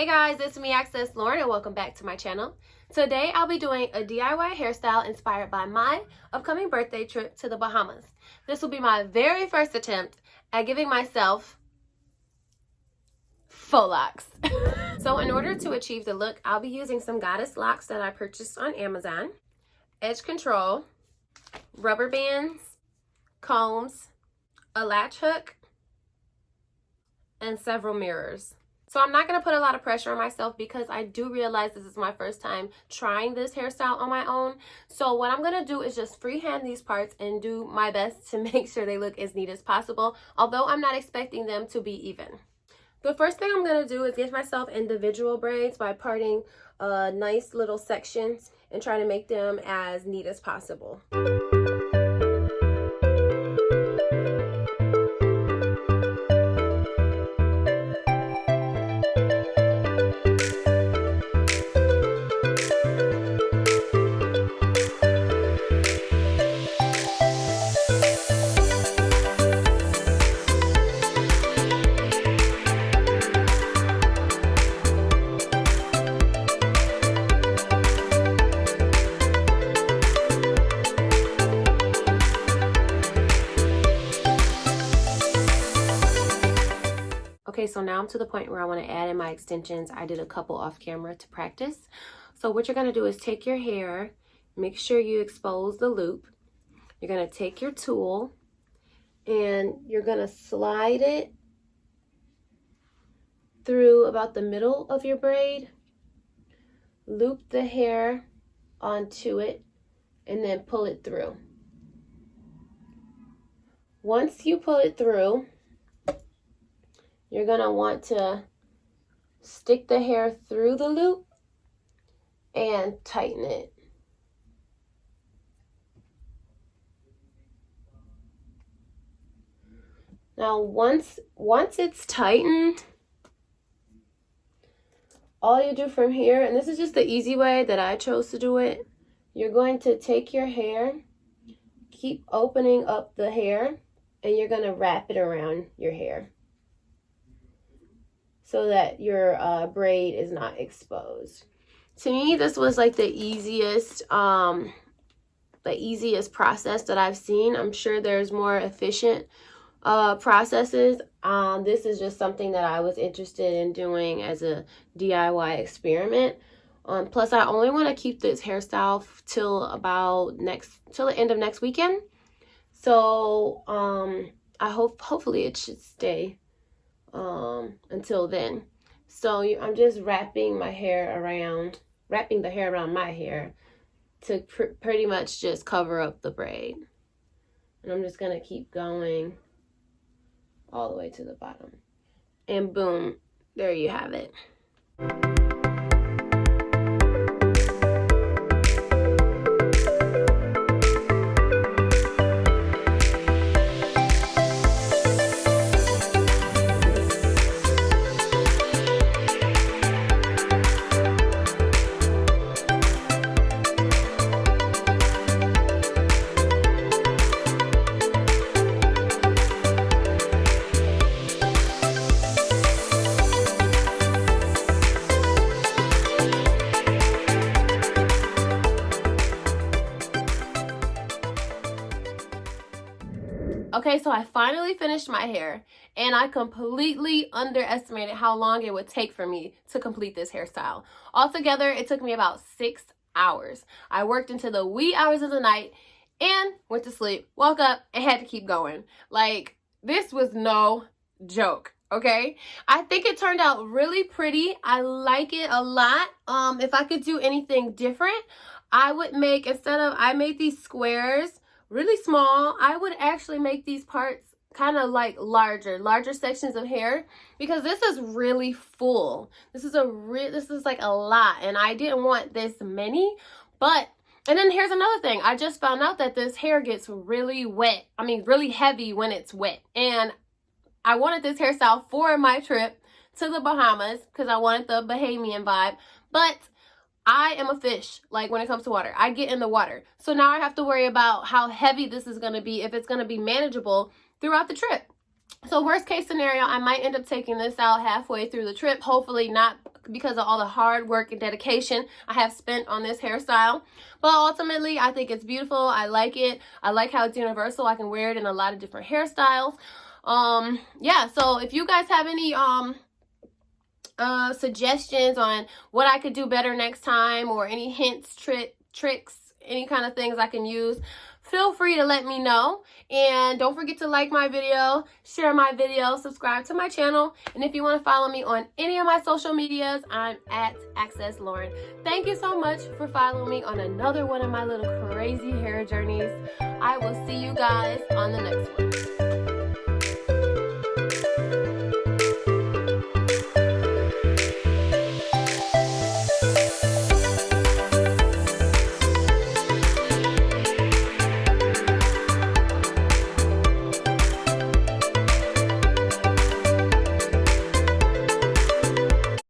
Hey guys, it's me, Access Lauren, and welcome back to my channel. Today I'll be doing a DIY hairstyle inspired by my upcoming birthday trip to the Bahamas. This will be my very first attempt at giving myself faux locks. So in order to achieve the look, I'll be using some goddess locks that I purchased on Amazon, edge control, rubber bands, combs, a latch hook, and several mirrors. So I'm not going to put a lot of pressure on myself because I do realize this is my first time trying this hairstyle on my own. So what I'm going to do is just freehand these parts and do my best to make sure they look as neat as possible, although I'm not expecting them to be even. The first thing I'm going to do is give myself individual braids by parting nice little sections and try to make them as neat as possible. Okay, so now I'm to the point where I want to add in my extensions. I did a couple off camera to practice. So what you're going to do is take your hair, make sure you expose the loop. You're going to take your tool and you're going to slide it through about the middle of your braid, loop the hair onto it, and then pull it through. Once you pull it through, you're going to want to stick the hair through the loop and tighten it. Now, once it's tightened, all you do from here, and this is just the easy way that I chose to do it, you're going to take your hair, keep opening up the hair, and you're going to wrap it around your hair so that your braid is not exposed. To me, this was like the easiest process that I've seen. I'm sure there's more efficient processes. This is just something that I was interested in doing as a DIY experiment. Plus, I only want to keep this hairstyle till the end of next weekend. So I hopefully it should stay until then. So I'm just wrapping the hair around my hair to pretty much just cover up the braid. And I'm just going to keep going all the way to the bottom. And boom, there you have it. Okay, so I finally finished my hair, and I completely underestimated how long it would take for me to complete this hairstyle. Altogether, it took me about 6 hours. I worked into the wee hours of the night and went to sleep, woke up, and had to keep going. Like, this was no joke, okay? I think it turned out really pretty. I like it a lot. If I could do anything different, I would make, I made these squares really small, I would actually make these parts kind of like larger sections of hair, because this is really full. This is like a lot, and I didn't want this many. And then here's another thing. I just found out that this hair gets really wet. I mean, really heavy when it's wet. And I wanted this hairstyle for my trip to the Bahamas because I wanted the Bahamian vibe. But I am a fish, like when it comes to water. I get in the water. So now I have to worry about how heavy this is going to be, if it's going to be manageable throughout the trip. So worst case scenario, I might end up taking this out halfway through the trip. Hopefully not because of all the hard work and dedication I have spent on this hairstyle. But ultimately, I think it's beautiful. I like it. I like how it's universal. I can wear it in a lot of different hairstyles. Yeah, so if you guys have any suggestions on what I could do better next time, or any hints, tricks, any kind of things I can use, feel free to let me know. And don't forget to like my video, share my video, subscribe to my channel, and if you want to follow me on any of my social medias, I'm at Access Lauren. Thank you so much for following me on another one of my little crazy hair journeys. I will see you guys on the next one.